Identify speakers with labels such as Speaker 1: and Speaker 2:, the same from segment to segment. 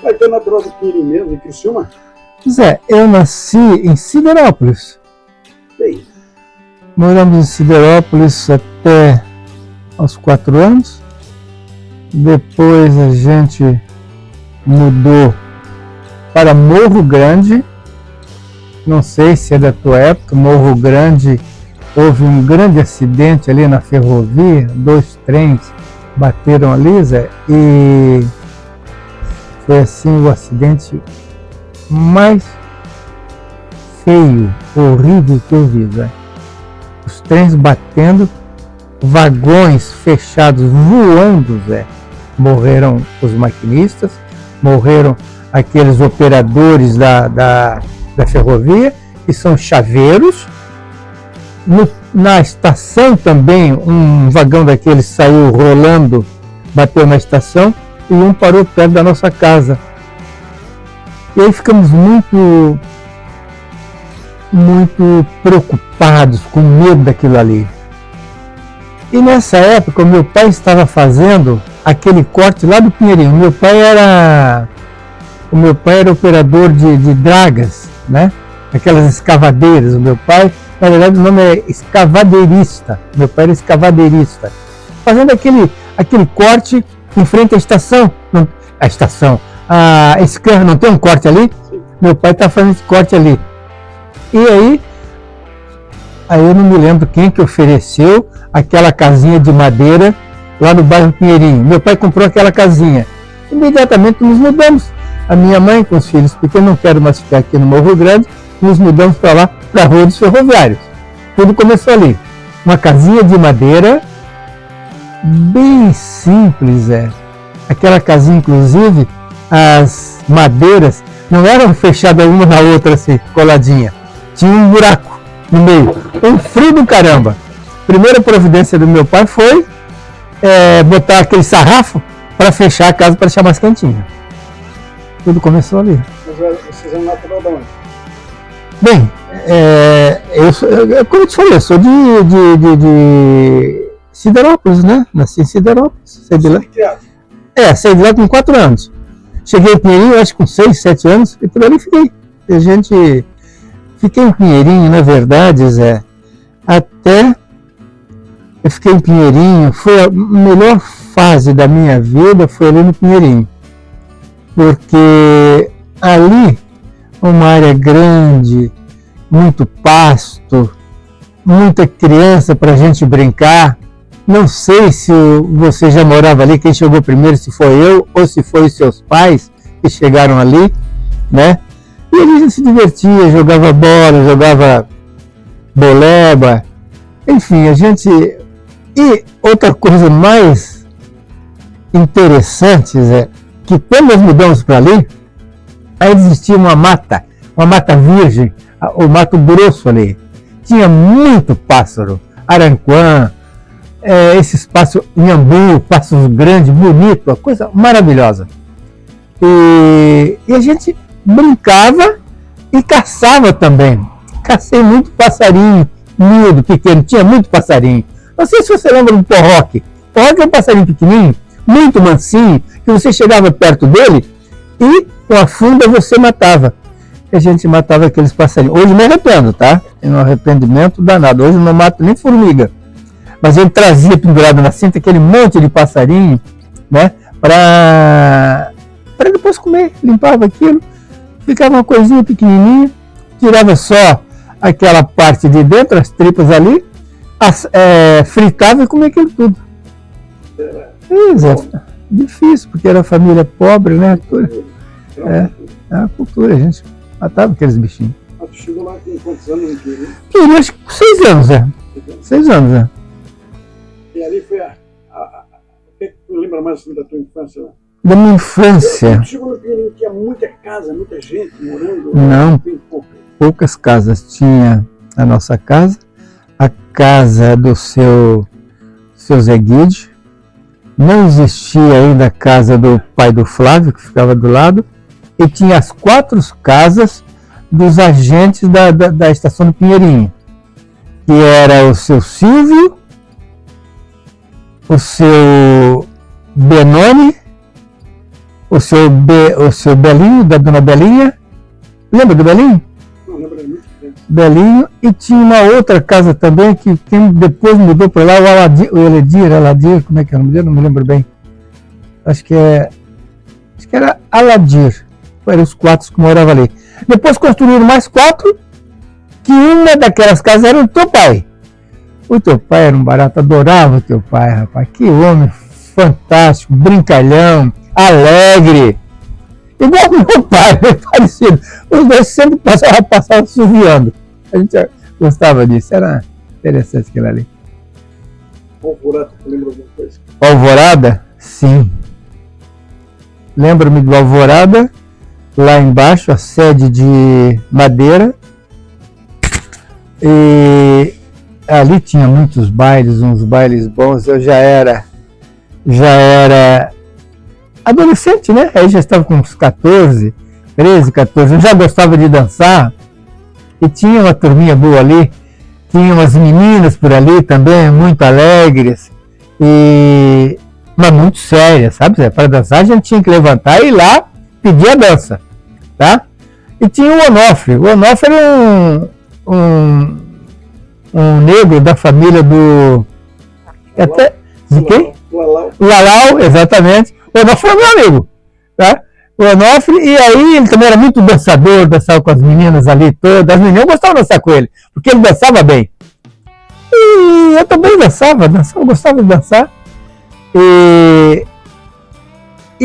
Speaker 1: Vai ter natural do Pinheirinho mesmo, em Criciúma?
Speaker 2: Zé, eu nasci em Siderópolis.
Speaker 1: Bem.
Speaker 2: Moramos em Siderópolis até aos 4 anos. Depois a gente mudou para Morro Grande. Não sei se é da tua época. Morro Grande, houve um grande acidente ali na ferrovia. 2 trens bateram ali, Zé, e foi assim o acidente mais feio, horrível que eu vi, Zé. Os trens batendo, vagões fechados voando, Zé. Morreram os maquinistas, morreram aqueles operadores da ferrovia, que são chaveiros. Na estação também, um vagão daqueles saiu rolando, bateu na estação e um parou perto da nossa casa. E aí ficamos muito preocupados, com medo daquilo ali. E nessa época o meu pai estava fazendo aquele corte lá do Pinheirinho. O meu pai era operador de dragas, né? Aquelas escavadeiras. O meu pai, na verdade, o nome é escavadeirista. Meu pai era escavadeirista. Fazendo aquele corte em frente à estação. Esse carro não tem um corte ali? Meu pai está fazendo esse corte ali. E aí eu não me lembro quem que ofereceu aquela casinha de madeira lá no bairro Pinheirinho. Meu pai comprou aquela casinha. Imediatamente nos mudamos. A minha mãe com os filhos, porque eu não quero mais ficar aqui no Morro Grande, nos mudamos para lá, para a Rua dos Ferroviários. Tudo começou ali. Uma casinha de madeira, bem simples, Aquela casinha, inclusive, as madeiras não eram fechadas uma na outra assim, coladinha. Tinha um buraco no meio. Um frio do caramba. Primeira providência do meu pai foi botar aquele sarrafo para fechar a casa para deixar mais quentinha. Tudo começou ali.
Speaker 1: Vocês são natural de onde?
Speaker 2: Bem, como eu te falei, eu sou de Siderópolis, né? Nasci em Siderópolis. Saí de lá. Saí de lá com 4 anos. Cheguei em Pinheirinho, acho que com 6, 7 anos, e por ali fiquei. Fiquei em Pinheirinho, na verdade, Zé, até eu fiquei em Pinheirinho, foi a melhor fase da minha vida, foi ali no Pinheirinho. Porque ali, uma área grande, muito pasto, muita criança para a gente brincar. Não sei se você já morava ali, quem chegou primeiro, se foi eu ou se foi os seus pais que chegaram ali, né? E ali a gente se divertia, jogava bola, jogava boleba, enfim, E outra coisa mais interessante é que quando nós mudamos para ali, aí existia uma mata virgem, o Mato Grosso ali. Tinha muito pássaro, aranquã, esses pássaros, inhambu, pássaros grandes, bonito, uma coisa maravilhosa. E a gente brincava e caçava também. Cacei muito passarinho, miúdo, pequeno, tinha muito passarinho. Não sei se você lembra do porroque. Porroque é um passarinho pequenininho, muito mansinho, que você chegava perto dele e com a funda você matava. E a gente matava aqueles passarinhos. Hoje me arrependo, tá? Tem um arrependimento danado. Hoje eu não mato nem formiga. Mas ele trazia pendurado na cinta aquele monte de passarinho, né? Para depois comer. Limpava aquilo, ficava uma coisinha pequenininha, tirava só aquela parte de dentro, as tripas ali, fritava e comia aquilo tudo. Difícil, porque era família pobre, né? É a cultura, a gente matava aqueles bichinhos.
Speaker 1: Ah, tu chegou lá com quantos anos?
Speaker 2: Eu acho que 6 anos, 6 anos,
Speaker 1: E ali foi o que tu lembra mais da tua infância?
Speaker 2: Da minha infância?
Speaker 1: Tu chegou no Pinheirinho, tinha muita casa, muita gente morando?
Speaker 2: Não, poucas casas. Tinha a nossa casa, a casa do seu Zé Guide. Não existia ainda a casa do pai do Flávio, que ficava do lado, e tinha as 4 casas dos agentes da estação do Pinheirinho, que era o seu Silvio, o seu Benoni o seu Belinho, da dona Belinha. Lembra do Belinho?
Speaker 1: Não lembro muito bem.
Speaker 2: Belinho, e tinha uma outra casa também que depois mudou para lá, o Aladir, como é que é o nome dele? Não me lembro bem. Acho que era Aladir. Eram os 4 que moravam ali. Depois construíram mais 4, que uma daquelas casas era do teu pai. O teu pai era um barato, adorava o teu pai, rapaz. Que homem fantástico, brincalhão, alegre. Igual o meu pai, parecido. Os dois sempre passavam suviando. A gente gostava disso, era interessante aquilo ali.
Speaker 1: Alvorada, lembra alguma coisa?
Speaker 2: Alvorada? Sim. Lembro-me do Alvorada, lá embaixo, a sede de madeira. E ali tinha muitos bailes, uns bailes bons. Eu já era adolescente, né? Aí já estava com uns 13, 14, eu já gostava de dançar. E tinha uma turminha boa ali, tinha umas meninas por ali também, muito alegres, mas muito sérias, sabe? Para dançar a gente tinha que levantar e ir lá pedir a dança, tá? E tinha o Onofre. O Onofre era um negro da família do... Até, de quem? O Lalau, exatamente. O Onofre era meu amigo, tá? O Onofre, e aí ele também era muito dançador, dançava com as meninas ali todas. As meninas gostavam de dançar com ele, porque ele dançava bem. E eu também dançava, gostava de dançar. E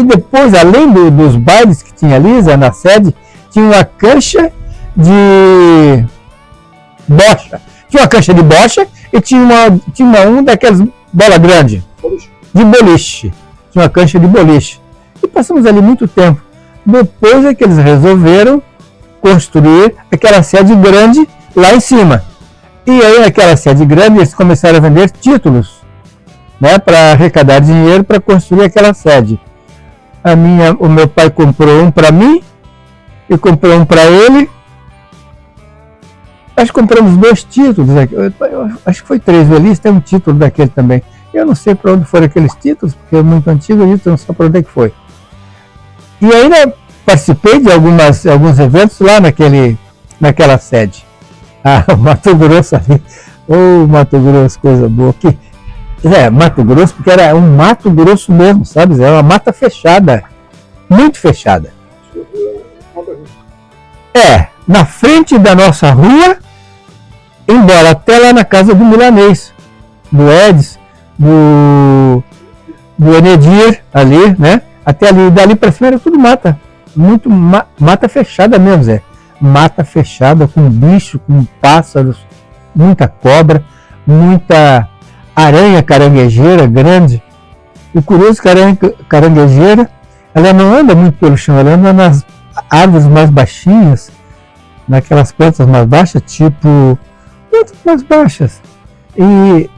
Speaker 2: depois, além dos bailes que tinha ali, na sede, tinha uma cancha de bocha. Tinha uma cancha de bocha e tinha uma daquelas bola grande, de boliche. Tinha uma cancha de boliche. E passamos ali muito tempo. Depois é que eles resolveram construir aquela sede grande lá em cima. E aí naquela sede grande eles começaram a vender títulos, né, para arrecadar dinheiro para construir aquela sede. O meu pai comprou um para mim e comprou um para ele. Acho que compramos 2 títulos. Acho que foi 3. O Elis tem um título daquele também. Eu não sei para onde foram aqueles títulos, porque é muito antigo, eu não sei para onde é que foi. E ainda participei de alguns eventos lá naquela sede. O Mato Grosso ali. Mato Grosso, coisa boa. Mato Grosso, porque era um Mato Grosso mesmo, sabe? Era uma mata fechada. Muito fechada. Na frente da nossa rua, embora até lá na casa do Milanês, do Edson, do Enedir, ali, né? Até ali, dali para cima era tudo mata. Muito mata fechada mesmo, Zé. Mata fechada, com bicho, com pássaros, muita cobra, muita aranha caranguejeira grande. O curioso que a aranha caranguejeira, ela não anda muito pelo chão, ela anda nas árvores mais baixinhas, naquelas plantas mais baixas, tipo plantas mais baixas. E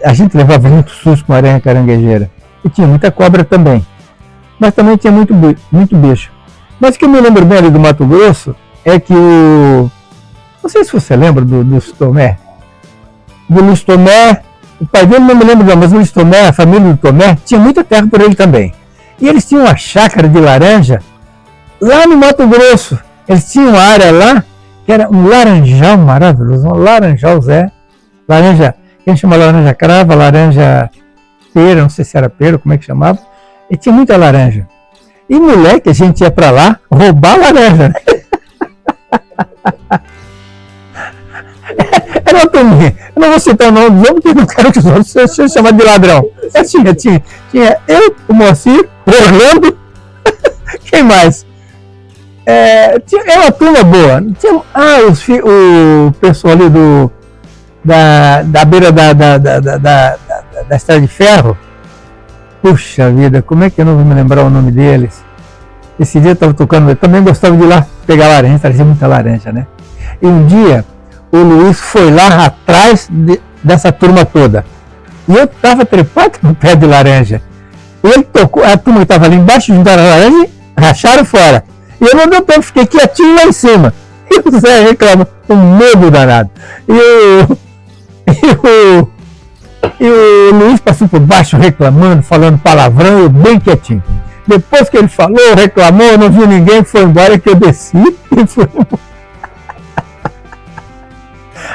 Speaker 2: a gente levava muito susto com a aranha caranguejeira. E tinha muita cobra também. Mas também tinha muito bicho. Mas o que eu me lembro bem ali do Mato Grosso é que não sei se você lembra do Luiz Tomé. Do Luiz Tomé, o pai dele não me lembro não, mas o Luiz Tomé, a família do Tomé, tinha muita terra por ele também. E eles tinham uma chácara de laranja lá no Mato Grosso. Eles tinham uma área lá que era um laranjal maravilhoso, um laranjal, Zé. Laranja, quem chama laranja crava, laranja pera, não sei se era pera, como é que chamava. E tinha muita laranja. E moleque, a gente ia pra lá roubar laranja, né? Era uma turminha. Eu não vou citar o nome dos outros, porque não quero que os outros sejam chamados de ladrão. Mas tinha eu, o Moacir, o Orlando, quem mais? Era uma turma boa. O pessoal ali da beira da estrada de ferro. Puxa vida, como é que eu não vou me lembrar o nome deles? Esse dia eu estava tocando, eu também gostava de ir lá pegar laranja, trazia muita laranja, né? E um dia o Luiz foi lá atrás dessa turma toda. E eu estava trepado no pé de laranja. Ele tocou, a turma que estava ali embaixo, juntaram a laranja e racharam fora. E eu não deu tempo, fiquei quietinho lá em cima. E o Zé reclama, um medo danado. E o Luiz passou por baixo reclamando, falando palavrão, eu bem quietinho. Depois que ele falou, reclamou, não viu ninguém, foi embora, que eu desci e fui embora.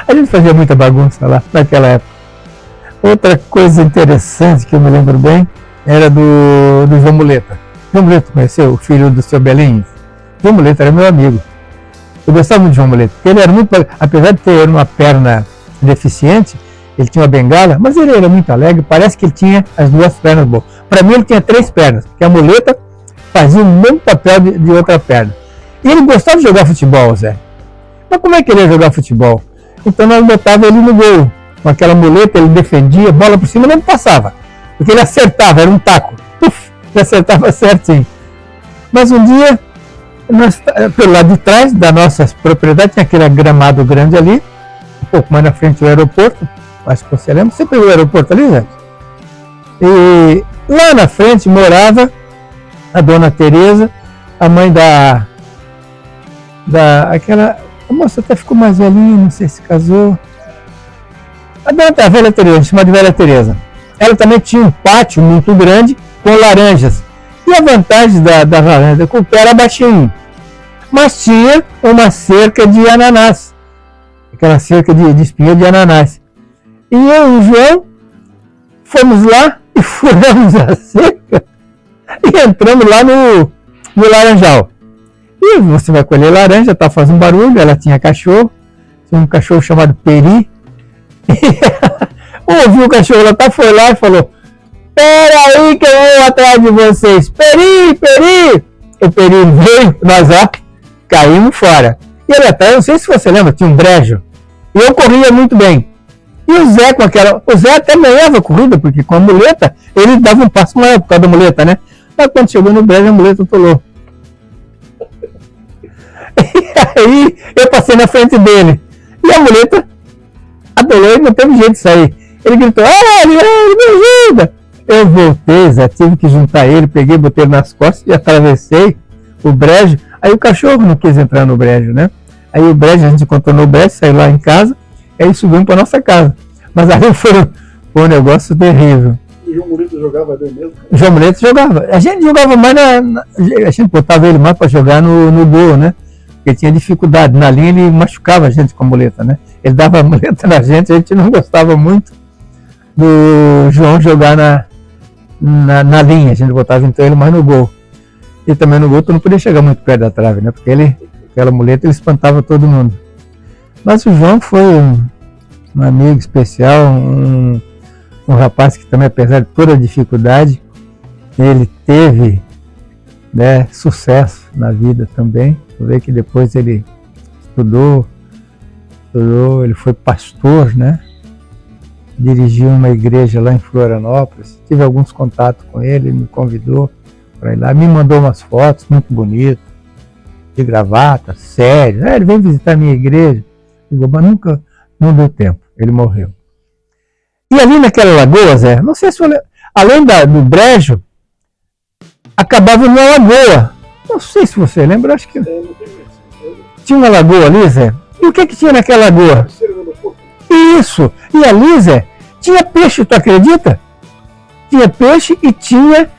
Speaker 2: A gente fazia muita bagunça lá naquela época. Outra coisa interessante que eu me lembro bem era do João Muleta. João Muleta conheceu o filho do seu Belinho? João Muleta era meu amigo. Eu gostava muito de João Muleta, porque ele era muito, apesar de ter uma perna deficiente, ele tinha uma bengala, mas ele era muito alegre, parece que ele tinha as duas pernas boas. Para mim ele tinha 3 pernas, porque a muleta fazia o mesmo papel de outra perna. E ele gostava de jogar futebol, Zé. Mas como é que ele ia jogar futebol? Então nós botávamos ele no gol. Com aquela muleta ele defendia, bola por cima não passava. Porque ele acertava, era um taco. Uf, ele acertava certinho. Mas um dia, pelo lado de trás da nossa propriedade, tinha aquele gramado grande ali, um pouco mais na frente do aeroporto, acho que você lembra, sempre o aeroporto ali, gente. E lá na frente morava a dona Tereza, a mãe a moça até ficou mais velhinha, não sei se casou. A velha Tereza, chamada de velha Tereza. Ela também tinha um pátio muito grande com laranjas. E a vantagem da varanda, que o pé era baixinho. Mas tinha uma cerca de ananás. Aquela cerca de espinha de ananás. E eu e o João fomos lá e furamos a cerca e entramos lá no laranjal. E você vai colher laranja, tá fazendo barulho, ela tinha cachorro, tinha um cachorro chamado Peri. Ouviu o cachorro, ela foi lá e falou: "Pera aí que eu vou atrás de vocês, Peri, Peri!" O Peri veio, nós lá caímos fora. E ele atrás, não sei se você lembra, tinha um brejo. E eu corria muito bem. E o Zé o Zé até ganhava a corrida, porque com a muleta, ele dava um passo maior por causa da muleta, né? Mas quando chegou no brejo, a muleta atolou. E aí eu passei na frente dele. E a muleta atolou e não teve jeito de sair. Ele gritou: ele me ajuda! Eu voltei, Zé, tive que juntar ele, peguei, botei ele nas costas e atravessei o brejo. Aí o cachorro não quis entrar no brejo, né? Aí o brejo, a gente contornou o brejo, saiu lá em casa, e aí subimos para nossa casa. Mas aí foi um negócio terrível.
Speaker 1: O João Muleta jogava bem mesmo?
Speaker 2: O João Muleta jogava. A gente jogava mais a gente botava ele mais para jogar no gol, né? Porque tinha dificuldade. Na linha ele machucava a gente com a muleta, né? Ele dava a muleta na gente, a gente não gostava muito do João jogar na linha. A gente botava então ele mais no gol. E também no gol tu não podia chegar muito perto da trave, né? Porque aquela muleta ele espantava todo mundo. Mas o João foi um amigo especial, um rapaz que também, apesar de toda a dificuldade, ele teve, né, sucesso na vida também. Tu vê que depois ele estudou, ele foi pastor, né? Dirigiu uma igreja lá em Florianópolis. Tive alguns contatos com ele me convidou para ir lá, me mandou umas fotos muito bonitas, de gravata, sério. Ele vem visitar a minha igreja. Mas nunca, não deu tempo, ele morreu. E ali naquela lagoa, Zé, não sei se além do brejo, acabava numa lagoa. Não sei se você lembra, acho que tinha uma lagoa ali, Zé. E o que tinha naquela lagoa? Isso! E ali, Zé, tinha peixe, tu acredita? Tinha peixe e tinha...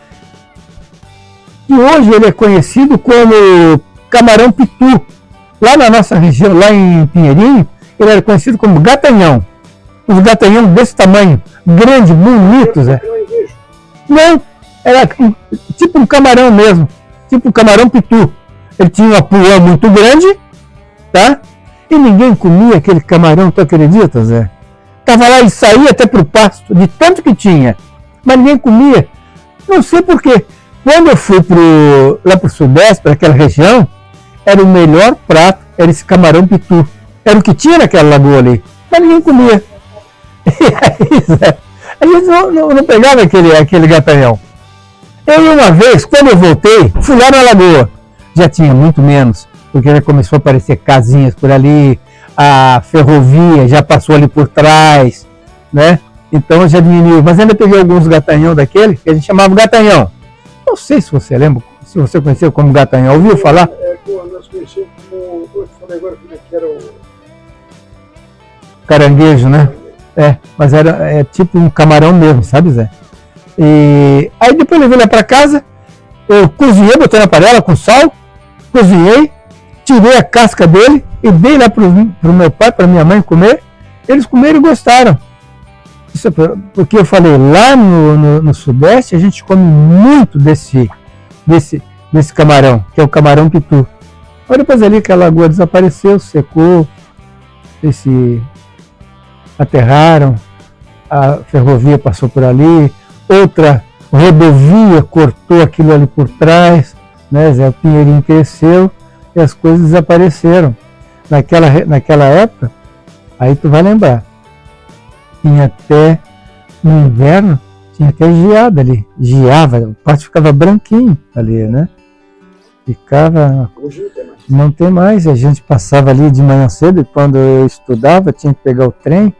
Speaker 2: E hoje ele é conhecido como camarão pitu. Lá na nossa região, lá em Pinheirinho, ele era conhecido como gatanhão. Os gatanhão desse tamanho, grande, bonitos, Zé. Não, era tipo um camarão mesmo, tipo um camarão pitu. Ele tinha uma pulã muito grande, tá? E ninguém comia aquele camarão, tu acredita, Zé? Tava lá e saía até pro pasto, de tanto que tinha, mas ninguém comia. Não sei porquê. Quando eu fui lá pro Sudeste, para aquela região, era o melhor prato, era esse camarão pitu. Era o que tinha naquela lagoa ali, mas ninguém comia. E aí, Zé, a gente não pegava aquele gatanhão. Eu, uma vez, quando eu voltei, fui lá na lagoa. Já tinha muito menos, porque já começou a aparecer casinhas por ali, a ferrovia já passou ali por trás, né? Então já diminuiu. Mas ainda peguei alguns gatanhão daquele, que a gente chamava gatanhão. Não sei se você lembra, se você conheceu como gatanhão. Ouviu falar?
Speaker 1: Nós conhecemos como... Eu falei agora como é que era o...
Speaker 2: Caranguejo, né? Mas era tipo um camarão mesmo, sabe, Zé? E aí depois eu levei lá para casa, Eu cozinhei, botei na panela com sal, cozinhei, tirei a casca dele e dei lá pro meu pai, para minha mãe comer. Eles comeram e gostaram. Isso é porque eu falei, lá no Sudeste a gente come muito desse camarão, que é o camarão pitu. Mas depois ali que a lagoa desapareceu, secou, eles se aterraram, a ferrovia passou por ali, outra rodovia cortou aquilo ali por trás, né? Zé Pinheirinho cresceu e as coisas desapareceram. Naquela época, aí tu vai lembrar, tinha até, no inverno, tinha até geada ali, geava, o pátio ficava branquinho ali, né? Ficava, não tem mais, a gente passava ali de manhã cedo e quando eu estudava tinha que pegar o trem,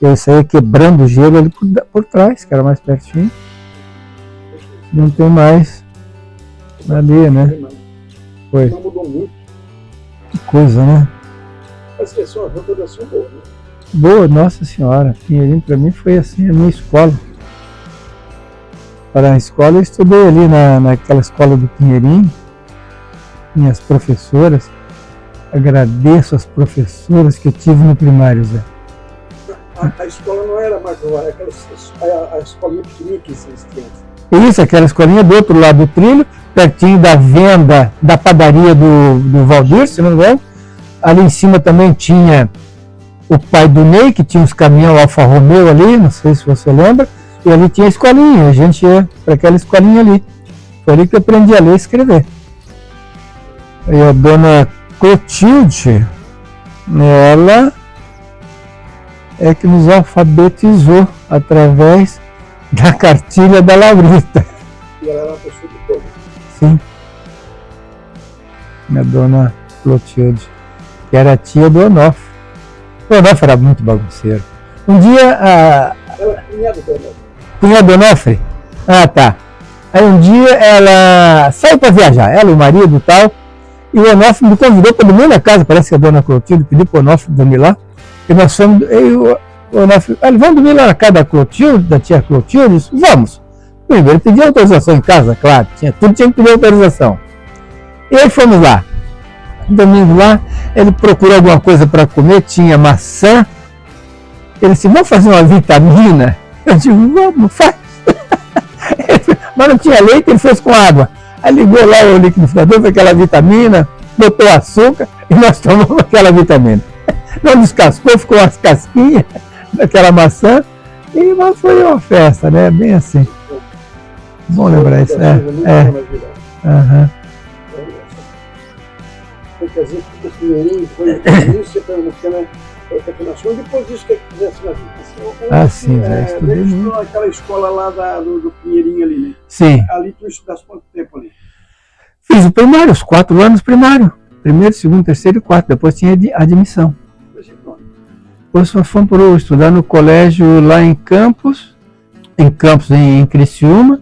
Speaker 2: eu saía quebrando o gelo ali por trás, que era mais pertinho. Não tem mais ali, né? Foi.
Speaker 1: Não mudou muito.
Speaker 2: Que coisa, né?
Speaker 1: Mas é uma recordação boa, né?
Speaker 2: Boa, Nossa Senhora. Pinheirinho para mim foi assim a minha escola. Para a escola eu estudei ali naquela escola do Pinheirinho. Minhas professoras. Agradeço as professoras que eu tive no primário, Zé.
Speaker 1: A escola não era mais era a escolinha pequenininha que existia.
Speaker 2: Isso, aquela escolinha do outro lado do trilho, pertinho da venda da padaria do Valdir, se não me engano. Ali em cima também tinha o pai do Ney, que tinha uns caminhões Alfa Romeo ali, não sei se você lembra, e ali tinha a escolinha, a gente ia para aquela escolinha ali. Foi ali que eu aprendi a ler e escrever. E a dona Clotilde, ela é que nos alfabetizou através da cartilha da Laurita.
Speaker 1: E ela era uma pessoa de povo.
Speaker 2: Sim. Minha dona Clotilde, que era tia do Onofre. O Onofre era muito bagunceiro. Um dia
Speaker 1: Ela é cunhada do Onofre.
Speaker 2: Cunhada do Onofre? Ah, tá. Aí um dia ela saiu para viajar, ela e o marido e tal, e o Onofre me convidou para dormir na casa, parece que a dona Clotilde pediu para o Onofre dormir lá, e nós fomos, o Onofre, vamos dormir lá na casa da Clotilde, da tia Clotilde? Eu disse, vamos. Primeiro pedi autorização em casa, claro, tudo tinha que pedir autorização. E aí fomos lá. Domingo lá, ele procurou alguma coisa para comer, tinha maçã. Ele disse, vamos fazer uma vitamina? Eu digo, vamos, faz. Mas não tinha leite, ele fez com água. Aí ligou lá o liquidificador, foi aquela vitamina, botou açúcar e nós tomamos aquela vitamina. Não descascou, ficou umas casquinhas daquela maçã. E mas foi uma festa, né? Bem assim. Bom lembrar isso, né? Aham.
Speaker 1: Quer dizer que o Pinheirinho foi início pernambucana, e depois disso que fizesse na vida.
Speaker 2: Ah, sim, já estudei muito.
Speaker 1: Aquela escola lá do Pinheirinho ali, né?
Speaker 2: Sim.
Speaker 1: Ali tu estudaste quanto tempo ali?
Speaker 2: Fiz o primário, os 4 anos primário. Primeiro, segundo, terceiro e quarto. Depois tinha admissão. Depois nós fomos estudar no colégio lá em Campos, em Criciúma,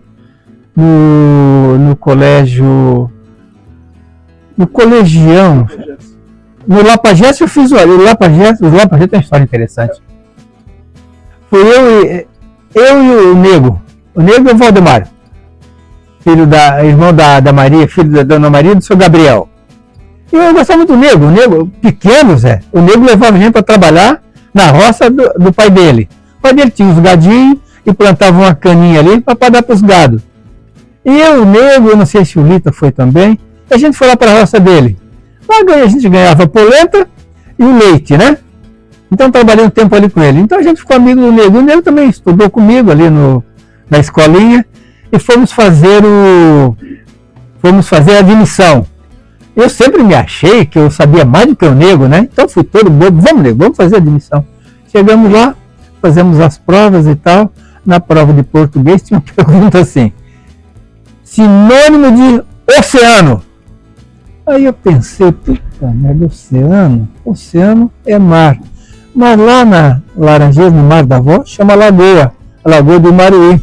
Speaker 2: no colégio, no colegião, no Lapagés eu fiz, olha, o Lapagés tem uma história interessante. Foi eu e o Nego é o Valdemar, irmão da Maria, filho da Dona Maria e do seu Gabriel. E eu gostava muito do Nego, o Nego, pequeno, Zé, o Nego levava a gente para trabalhar na roça do pai dele. O pai dele tinha os gadinhos e plantava uma caninha ali para dar para os gados. E eu, o Nego, eu não sei se o Lita foi também, a gente foi lá para a roça dele. Lá a gente ganhava polenta e o leite, né? Então trabalhei um tempo ali com ele. Então a gente ficou amigo do Nego. O Nego também estudou comigo ali na escolinha e fomos fazer a admissão. Eu sempre me achei que eu sabia mais do que o Nego, né? Então fui todo bobo, vamos Nego, vamos fazer a admissão. Chegamos lá, fazemos as provas e tal. Na prova de português tinha uma pergunta assim, sinônimo de oceano. Aí eu pensei, puta merda, oceano é mar. Mas lá na Laranjeiras, no Mar da Avó, chama Lagoa, a Lagoa do Imaruí.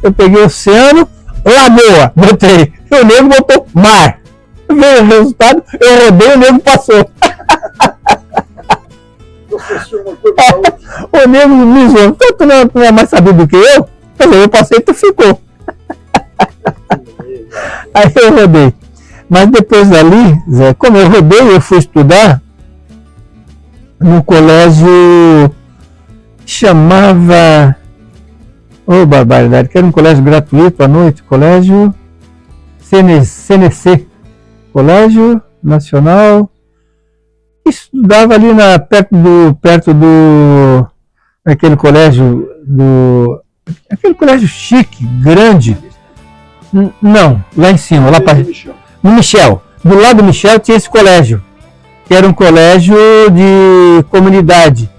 Speaker 2: Eu peguei oceano, Lagoa, botei. E o Nego botou mar. Veio o resultado, eu rodei, o Nego passou. O Nego me zoou, tu não é mais sabido do que eu? Quer dizer, eu passei e tu ficou. Aí eu rodei. Mas depois dali, Zé, como eu rodei, eu fui estudar no colégio que chamava... barbaridade, que era um colégio gratuito à noite, colégio CNC, Colégio Nacional, estudava ali perto do aquele colégio aquele colégio chique, grande. Não, lá em cima, lá para no Michel. Do lado do Michel tinha esse colégio, que era um colégio de comunidade.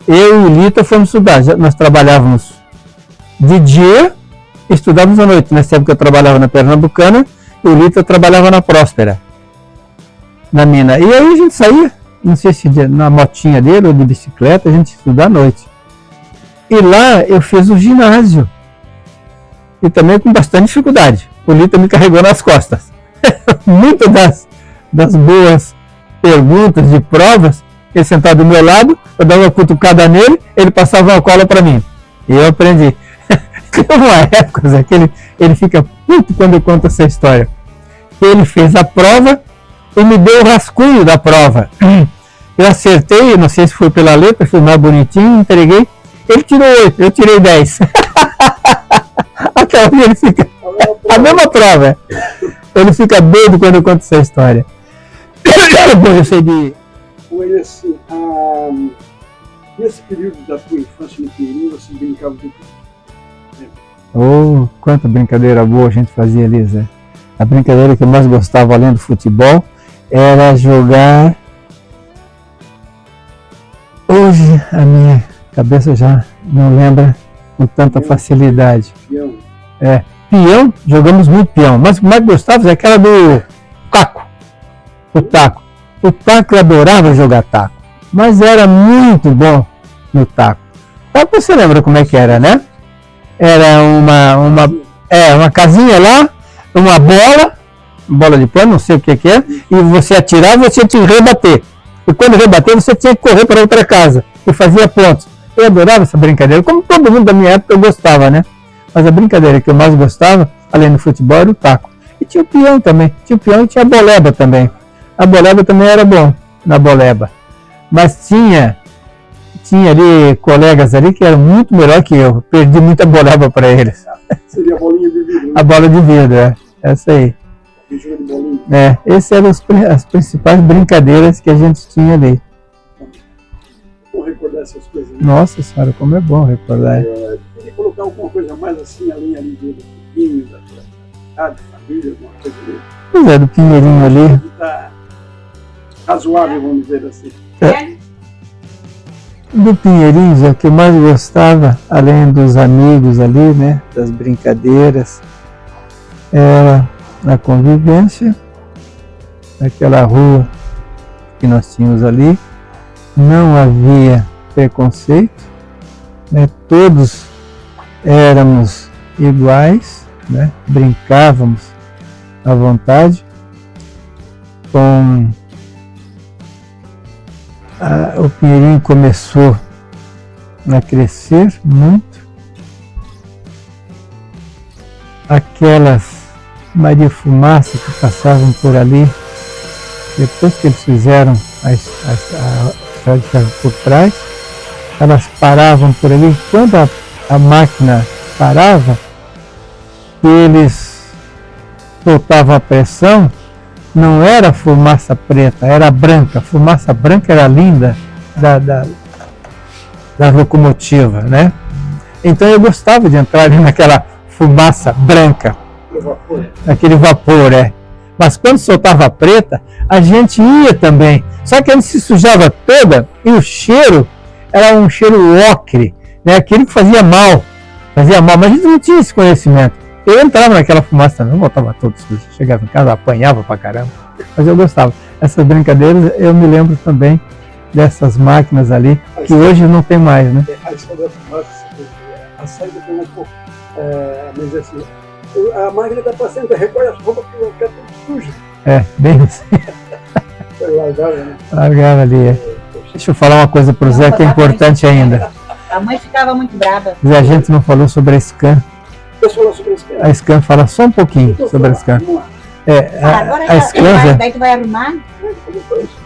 Speaker 2: Eu e o Lita fomos estudar, nós trabalhávamos de dia, estudávamos à noite. Nessa época eu trabalhava na Pernambucana e o Lita trabalhava na Próspera, na mina. E aí a gente saía, não sei se na motinha dele ou de bicicleta, a gente estudava à noite. E lá eu fiz o ginásio. E também com bastante dificuldade. O Lita me carregou nas costas. Muitas das boas perguntas de provas, ele sentado do meu lado, eu dava uma cutucada nele, ele passava uma cola para mim. E eu aprendi. Tem uma época, Zé, que ele fica puto quando eu conto essa história. Ele fez a prova e me deu o rascunho da prova. Eu acertei, não sei se foi pela letra, foi mais bonitinho, entreguei. Ele tirou 8, eu tirei 10. Até hoje ele fica... A mesma prova. Ele fica doido quando eu conto essa história. Bom, eu sei de...
Speaker 1: Assim, nesse período da tua infância no Pinheirinho, você brincava de tudo?
Speaker 2: Oh, quanta brincadeira boa a gente fazia ali, Zé. A brincadeira que eu mais gostava, além do futebol, era jogar... Hoje a minha cabeça já não lembra com tanta facilidade.
Speaker 1: Peão.
Speaker 2: Peão, jogamos muito peão, mas o que mais gostava é aquela do taco. O taco. O taco, eu adorava jogar taco, mas era muito bom no taco. Taco, você lembra como é que era, né? Era uma casinha lá, uma bola de pano, não sei o que é, e você atirava e você tinha que rebater. E quando rebater, você tinha que correr para outra casa e fazia pontos. Eu adorava essa brincadeira, como todo mundo da minha época eu gostava, né? Mas a brincadeira que eu mais gostava, além do futebol, era o taco. E tinha o peão também, tinha o peão e tinha a boleba também. A boleba também era bom, na boleba. Mas tinha ali colegas ali que eram muito melhor que eu. Perdi muita boleba para eles.
Speaker 1: Seria a bolinha de vidro, né?
Speaker 2: A bola de vidro, essa aí.
Speaker 1: Jogo de bolinha.
Speaker 2: Essas eram as principais brincadeiras que a gente tinha ali.
Speaker 1: Vou recordar essas coisas. Né?
Speaker 2: Nossa senhora, como é bom recordar.
Speaker 1: Queria colocar alguma coisa mais assim, além ali do Pinheirinho, da família, alguma coisa ali.
Speaker 2: Pois é, do Pinheirinho ali.
Speaker 1: Tá razoável, vamos dizer assim.
Speaker 2: Do Pinheirinho, o que eu mais gostava, além dos amigos ali, né, das brincadeiras, era a convivência, aquela rua que nós tínhamos ali, não havia preconceito, né, todos éramos iguais, né, brincávamos à vontade, o Pinheirinho começou a crescer muito. Aquelas Maria Fumaça que passavam por ali, depois que eles fizeram a estrada de ferro por trás, elas paravam por ali. Quando a máquina parava, eles soltavam a pressão. Não era fumaça preta, era branca. A fumaça branca era linda da locomotiva, né? Então eu gostava de entrar ali naquela fumaça branca, aquele vapor, Mas quando soltava a preta, a gente ia também. Só que a gente se sujava toda e o cheiro era um cheiro ocre, né? Aquele que fazia mal, mas a gente não tinha esse conhecimento. Eu entrava naquela fumaça também, eu voltava todo sujo, chegava em casa, apanhava pra caramba, mas eu gostava. Essas brincadeiras, eu me lembro também dessas máquinas ali, que hoje não tem mais, né?
Speaker 1: A história da fumaça, a saída foi um pouco, mas assim, a máquina está passando, recolhe as roupas que fica tudo sujo.
Speaker 2: Bem assim.
Speaker 1: Largava, né?
Speaker 2: Largava ali, Deixa eu falar uma coisa pro Zé que é importante ainda.
Speaker 3: A mãe ficava muito brava.
Speaker 2: Zé, a gente não falou sobre a Scan.
Speaker 1: Deixa eu falar sobre Scan.
Speaker 2: A Scan, fala só um pouquinho sobre a Scan.
Speaker 1: Vamos lá.
Speaker 3: Agora
Speaker 2: A Scan,
Speaker 3: daí tu vai arrumar,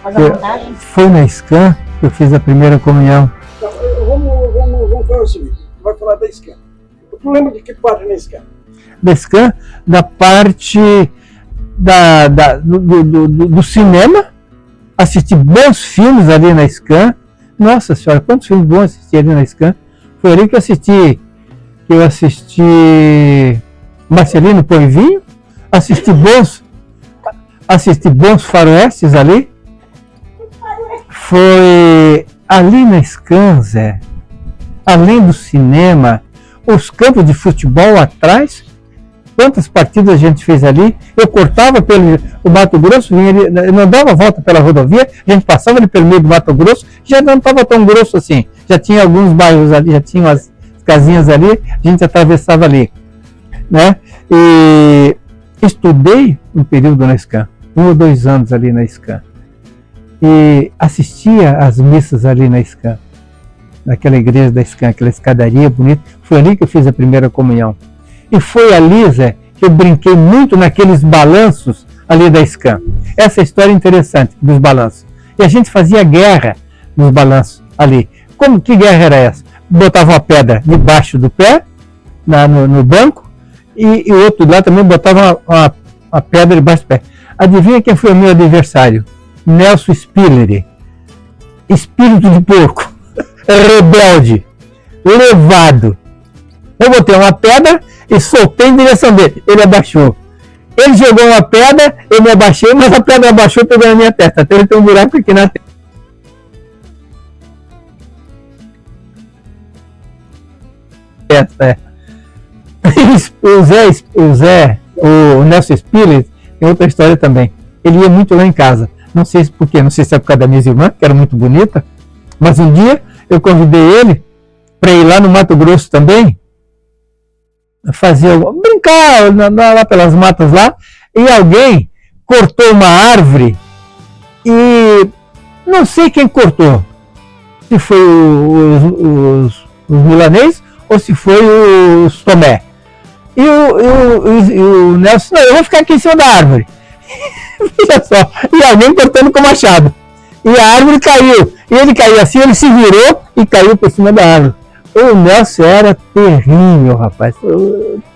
Speaker 3: faz a montagem.
Speaker 2: foi na Scan que eu fiz a primeira comunhão.
Speaker 1: Então, vamos falar o seguinte, vai falar da Scan. O problema de que parte na Scan?
Speaker 2: Da Scan, da parte do cinema, assisti bons filmes ali na Scan. Nossa senhora, quantos filmes bons assisti ali na Scan. Foi ali que eu assisti Marcelino Põe Vinho, assisti bons faroestes ali. Foi ali na Scan, Zé, além do cinema, os campos de futebol atrás. Quantas partidas a gente fez ali? Eu cortava pelo o Mato Grosso, eu não dava a volta pela rodovia, a gente passava ali pelo meio do Mato Grosso, já não estava tão grosso assim. Já tinha alguns bairros ali, já tinha umas casinhas ali, a gente atravessava ali, né? E estudei um período na Scan, 1 ou 2 anos ali na Scan. E assistia às missas ali na Scan, naquela igreja da Scan, aquela escadaria bonita. Foi ali que eu fiz a primeira comunhão. E foi ali, Zé, que eu brinquei muito naqueles balanços ali da Scan. Essa história é interessante dos balanços. E a gente fazia guerra nos balanços ali. Que guerra era essa? Botava uma pedra debaixo do pé, no banco, e o outro lá também botava uma pedra debaixo do pé. Adivinha quem foi o meu adversário? Nelson Spiller. Espírito de porco. Rebelde. Levado. Eu botei uma pedra e soltei em direção dele. Ele abaixou. Ele jogou uma pedra, eu me abaixei, mas a pedra abaixou e pegou na minha testa. Até ele tem um buraco aqui na testa. O Nelson Spiller tem outra história também. Ele ia muito lá em casa. Não sei por quê, não sei se é por causa da minha irmã, que era muito bonita, mas um dia eu convidei ele para ir lá no Mato Grosso também, brincar lá pelas matas lá, e alguém cortou uma árvore e não sei quem cortou, se foi os milanês ou se foi os Tomé. E o Nelson, não, eu vou ficar aqui em cima da árvore. Veja só, e alguém cortando com machado. E a árvore caiu. E ele caiu assim, ele se virou e caiu por cima da árvore. O Nelson era terrível, rapaz.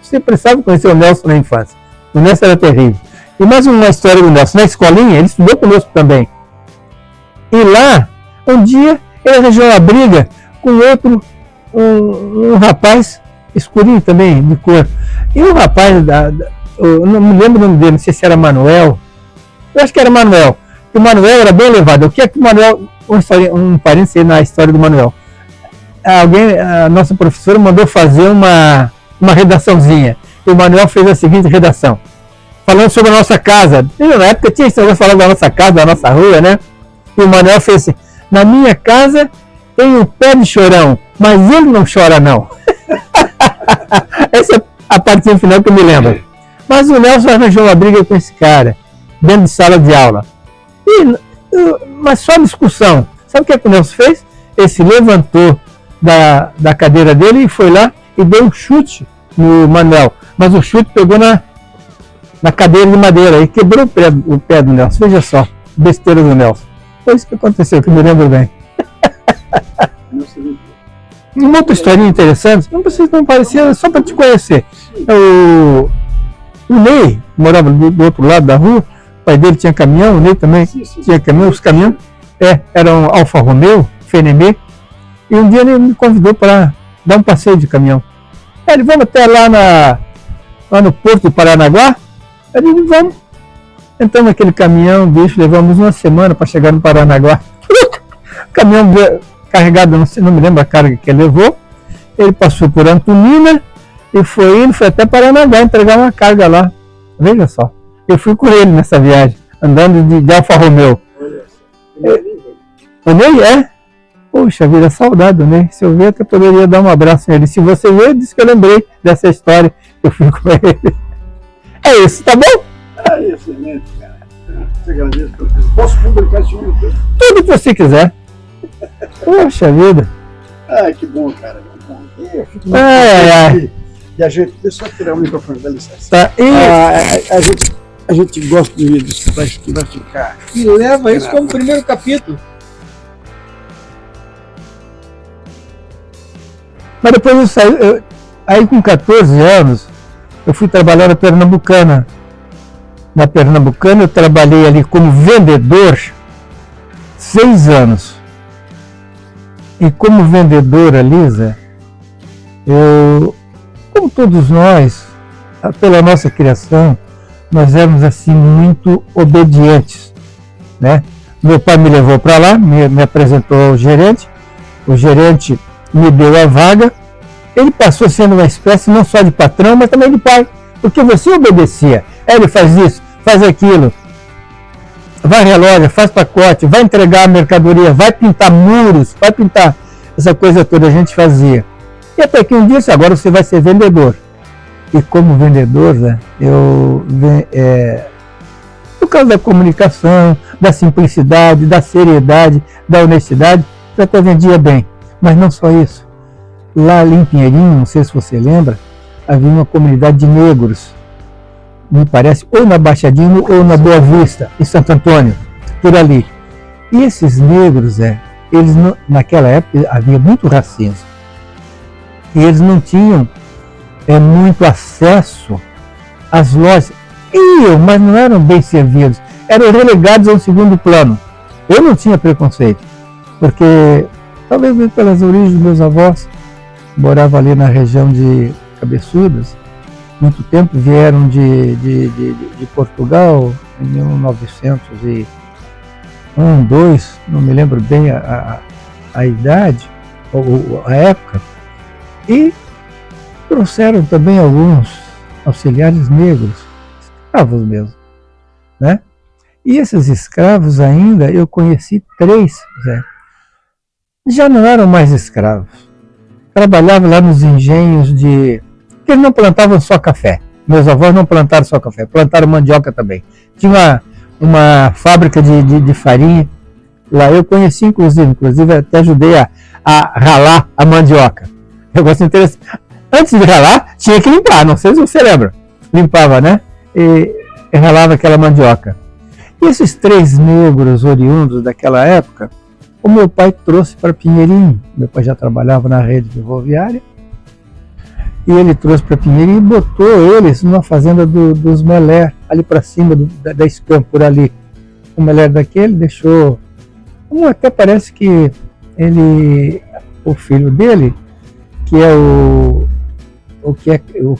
Speaker 2: Você precisava conhecer o Nelson na infância. O Nelson era terrível. E mais uma história do Nelson. Na escolinha, ele estudou conosco também. E lá, um dia, ele arranjou uma briga com outro, um rapaz escurinho também, de cor. E o rapaz, eu não me lembro o nome dele, não sei se era Manuel. Eu acho que era Manuel. O Manuel era bem elevado. O que é que o Manuel, um parênteses na história do Manuel. A nossa professora mandou fazer uma redaçãozinha. E o Manuel fez a seguinte redação. Falando sobre a nossa casa. E na época tinha esse negócio falando da nossa casa, da nossa rua, né? E o Manuel fez assim, na minha casa tem um pé de chorão, mas ele não chora não. Essa é a parte final que eu me lembro. Mas o Nelson arranjou uma briga com esse cara, dentro de sala de aula. Mas só discussão. Sabe o que o Nelson fez? Ele se levantou da cadeira dele e foi lá e deu um chute no Manuel. Mas o chute pegou na cadeira de madeira e quebrou o pé do Nelson. Veja só, besteira do Nelson. Foi isso que aconteceu, que eu me lembro bem. Uma outra historinha interessante, não precisa não parecer, só para te conhecer. O Ney morava do outro lado da rua, o pai dele tinha caminhão, o Ney também tinha caminhão, os caminhões eram Alfa Romeo, Fenemê, e um dia ele me convidou para dar um passeio de caminhão. Ele, vamos até lá no Porto de Paranaguá? Eu disse, vamos. Entramos naquele caminhão, bicho, levamos uma semana para chegar no Paranaguá. O caminhão carregado, não me lembro a carga que ele levou. Ele passou por Antonina e foi até Paranaguá entregar uma carga lá. Veja só, eu fui com ele nessa viagem, andando de Alfa Romeo. O Ney é? Poxa vida, saudade do Ney. Se eu ver, até poderia dar um abraço nele. Se você ver, disse que eu lembrei dessa história que eu fui com ele. É isso, tá bom?
Speaker 1: É excelente, cara. Te agradeço. Posso publicar esse livro?
Speaker 2: Tudo que você quiser. Poxa vida.
Speaker 1: Ah, que bom, cara. Que bom. Eu fico muito E a gente, deixa eu tirar o microfone, dá licença.
Speaker 2: Tá,
Speaker 1: A gente gosta de isso, vai ficar.
Speaker 4: E leva isso como primeiro capítulo.
Speaker 2: Mas depois eu saí, aí com 14 anos, eu fui trabalhar na Pernambucana. Na Pernambucana eu trabalhei ali como vendedor 6 anos. E como vendedor ali, Zé, eu, como todos nós, pela nossa criação, nós éramos assim muito obedientes, né? Meu pai me levou para lá, me apresentou ao gerente, o gerente me deu a vaga, ele passou sendo uma espécie não só de patrão, mas também de pai, porque você obedecia. Ele faz isso, faz aquilo, vai relógio, faz pacote, vai entregar a mercadoria, vai pintar muros, vai pintar essa coisa toda, a gente fazia. E até que um dia, agora você vai ser vendedor. E como vendedor, né, por causa da comunicação, da simplicidade, da seriedade, da honestidade, eu até vendia bem. Mas não só isso. Lá em Pinheirinho, não sei se você lembra, havia uma comunidade de negros, me parece, ou na Baixadinho ou na Boa Vista, em Santo Antônio, por ali. E esses negros, eles não, naquela época havia muito racismo. E eles não tinham muito acesso às lojas. Iam, mas não eram bem servidos. Eram relegados ao segundo plano. Eu não tinha preconceito, porque talvez pelas origens dos meus avós, morava ali na região de Cabeçudas, muito tempo, vieram de Portugal em 1901, 2, não me lembro bem a idade, ou a época, e trouxeram também alguns auxiliares negros, escravos mesmo, né? E esses escravos ainda, eu conheci 3, Zé, já não eram mais escravos, trabalhavam lá nos engenhos porque eles não plantavam só café, meus avós não plantaram só café, plantaram mandioca também, tinha uma fábrica de farinha, lá eu conheci inclusive até ajudei a ralar a mandioca, eu gosto interessante. Antes de ralar, tinha que limpar, não sei se você lembra. Limpava, né? E ralava aquela mandioca. E esses 3 negros oriundos daquela época, o meu pai trouxe para Pinheirinho. Meu pai já trabalhava na rede ferroviária. E ele trouxe para Pinheirinho e botou eles numa fazenda dos Meller, ali para cima da Escampo, por ali. O Meller daquele deixou... Até parece que o filho dele, que é o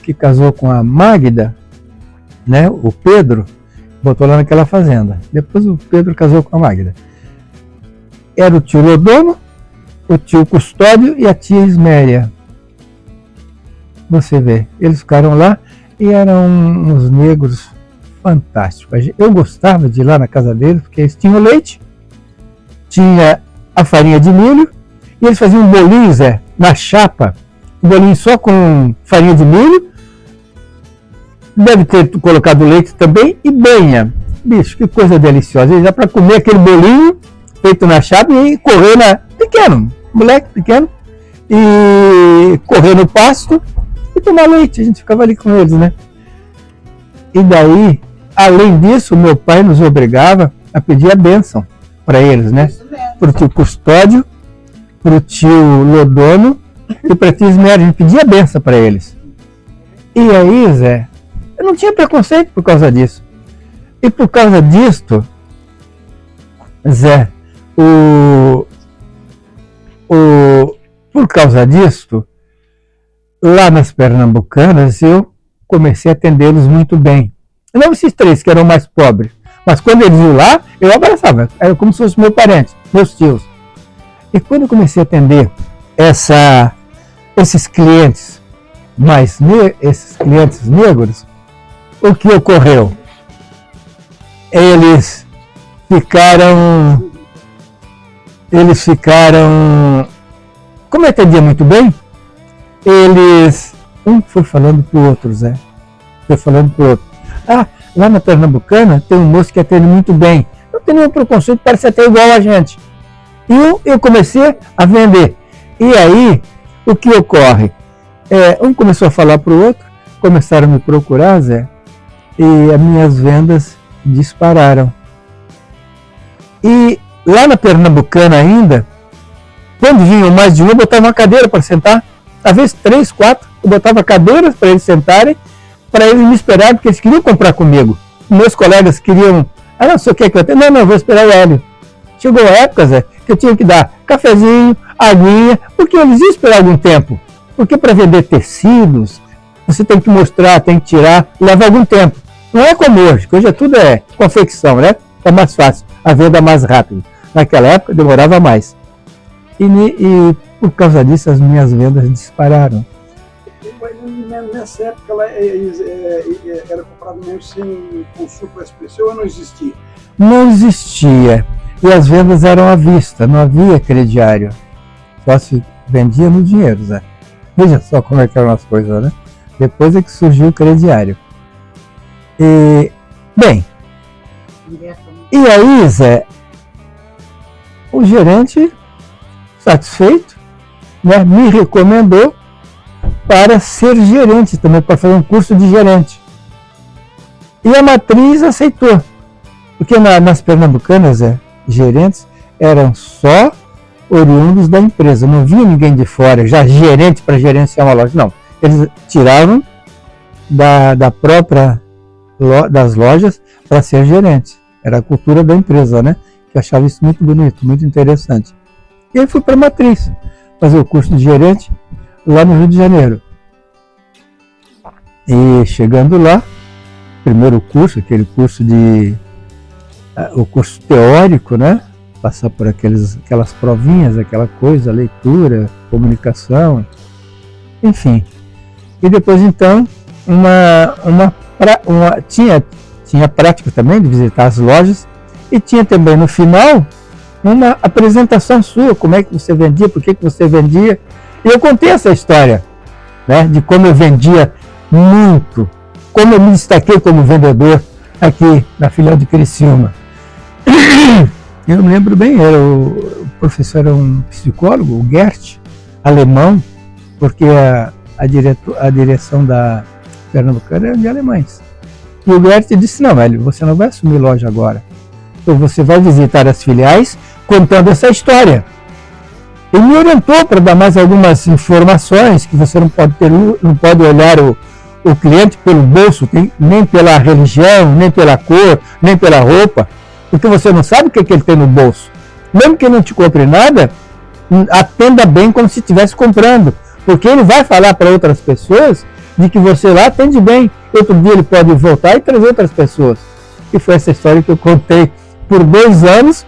Speaker 2: que casou com a Magda, né, o Pedro, botou lá naquela fazenda. Depois o Pedro casou com a Magda. Era o tio Lodono, o tio Custódio e a tia Isméria. Você vê, eles ficaram lá e eram uns negros fantásticos. Eu gostava de ir lá na casa deles, porque eles tinham leite, tinha a farinha de milho, e eles faziam um bolinho, Zé, na chapa, um bolinho só com farinha de milho, deve ter colocado leite também, e banha. Bicho, que coisa deliciosa. E dá para comer aquele bolinho feito na chapa e correr pequeno, moleque pequeno, e correr no pasto e tomar leite. A gente ficava ali com eles, né? E daí, além disso, meu pai nos obrigava a pedir a bênção para eles, né? Para o tio Custódio, para o tio Lodono e para a tia Isméria. A gente pedia a bênção para eles. E aí, Zé, eu não tinha preconceito por causa disso. E por causa disto, Zé, por causa disto, lá nas Pernambucanas, eu comecei a atendê-los muito bem. Não esses 3 que eram mais pobres, mas quando eles iam lá, eu abraçava. Era como se fossem meus parentes, meus tios. E quando eu comecei a atender esses clientes esses clientes negros, o que ocorreu? Eles ficaram, como eu atendia muito bem, um foi falando pro outro, Zé, lá na Pernambucana tem um moço que atende muito bem, não tem nenhum preconceito, parece até igual a gente. E eu comecei a vender. E aí, o que ocorre? Um começou a falar para o outro, começaram a me procurar, Zé, e as minhas vendas dispararam. E lá na Pernambucana ainda, quando vinham mais de um, eu botava uma cadeira para sentar, às vezes 3, 4, eu botava cadeiras para eles sentarem, para eles me esperarem, porque eles queriam comprar comigo. Meus colegas queriam, não sei o que eu tenho, não, vou esperar o Hélio. Chegou a época, Zé, que eu tinha que dar cafezinho, aguinha, porque eles iam esperar algum tempo. Porque para vender tecidos, você tem que mostrar, tem que tirar, leva algum tempo. Não é como hoje, que hoje tudo é confecção, né? É mais fácil, a venda mais rápido. Naquela época demorava mais. E por causa disso as minhas vendas dispararam.
Speaker 1: Nessa época ela era comprada mesmo sem consulta para SPC ou não existia?
Speaker 2: Não existia. E as vendas eram à vista, não havia crediário. Só se vendia no dinheiro, Zé. Veja só como é que eram as coisas, né? Depois é que surgiu o crediário. Bem, e aí, Zé, o gerente, satisfeito, né, me recomendou para ser gerente também, para fazer um curso de gerente. E a matriz aceitou, porque nas Pernambucanas, gerentes eram só oriundos da empresa, não vinha ninguém de fora, já gerente para gerenciar uma loja, não. Eles tiravam das lojas para ser gerentes. Era a cultura da empresa, né? Que eu achava isso muito bonito, muito interessante. E aí fui para a matriz, fazer o curso de gerente lá no Rio de Janeiro. E chegando lá, primeiro curso, aquele curso o curso teórico, né? Passar por aquelas provinhas, aquela coisa, leitura, comunicação, enfim. E depois então, tinha prática também de visitar as lojas e tinha também no final uma apresentação sua, como é que você vendia, por que você vendia. E eu contei essa história, né, de como eu vendia muito, como eu me destaquei como vendedor aqui na filial de Criciúma. Eu me lembro bem, o professor era um psicólogo, o Gert, alemão, porque a direção da Pernambucana era de alemães. E o Gert disse, não, Hélio, você não vai assumir loja agora. Então você vai visitar as filiais contando essa história. Ele me orientou para dar mais algumas informações, que você não pode olhar o cliente pelo bolso, nem pela religião, nem pela cor, nem pela roupa, porque você não sabe o que ele tem no bolso. Mesmo que ele não te compre nada, atenda bem como se estivesse comprando, porque ele vai falar para outras pessoas de que você lá atende bem. Outro dia ele pode voltar e trazer outras pessoas. E foi essa história que eu contei por 2 anos,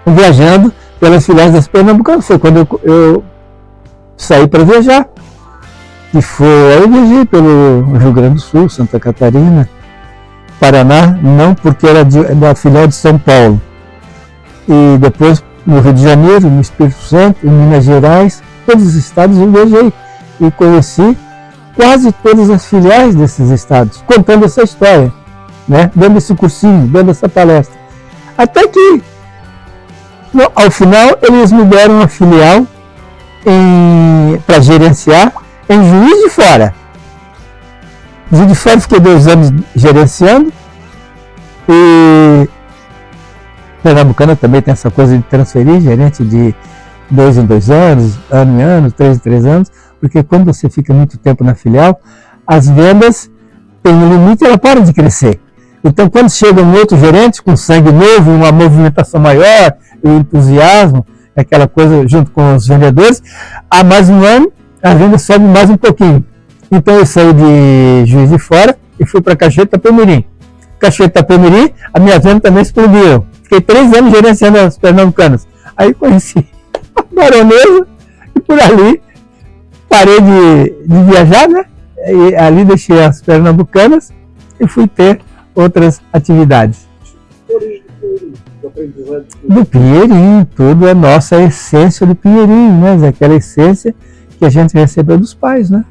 Speaker 2: viajando pelas filiais das Pernambucanas. Foi quando eu saí para viajar. E aí eu viajei pelo Rio Grande do Sul, Santa Catarina, Paraná, não, porque era da filial de São Paulo. E depois no Rio de Janeiro, no Espírito Santo, em Minas Gerais, todos os estados eu viajei. E conheci quase todas as filiais desses estados, contando essa história, né? Dando esse cursinho, dando essa palestra. Até que, ao final, eles me deram uma filial para gerenciar em Juiz de Fora. Juiz de Fora fiquei 2 anos gerenciando. E Pernambucana também tem essa coisa de transferir gerente de 2 em 2 anos, ano em ano, 3 em 3 anos, porque quando você fica muito tempo na filial, as vendas têm um limite e ela para de crescer. Então, quando chega um outro gerente com sangue novo, uma movimentação maior, o entusiasmo, aquela coisa junto com os vendedores, há mais um ano, a venda sobe mais um pouquinho. Então, eu saí de Juiz de Fora e fui para Cachoeira de Itapemirim. Cachoeira de Itapemirim, a minha venda também explodiu. Fiquei 3 anos gerenciando as Pernambucanas. Aí conheci a Baronesa e por ali parei de viajar, né? E ali deixei as Pernambucanas e fui ter outras atividades. Do Pinheirinho, tudo é nossa essência do Pinheirinho, né? Aquela essência que a gente recebeu dos pais, né?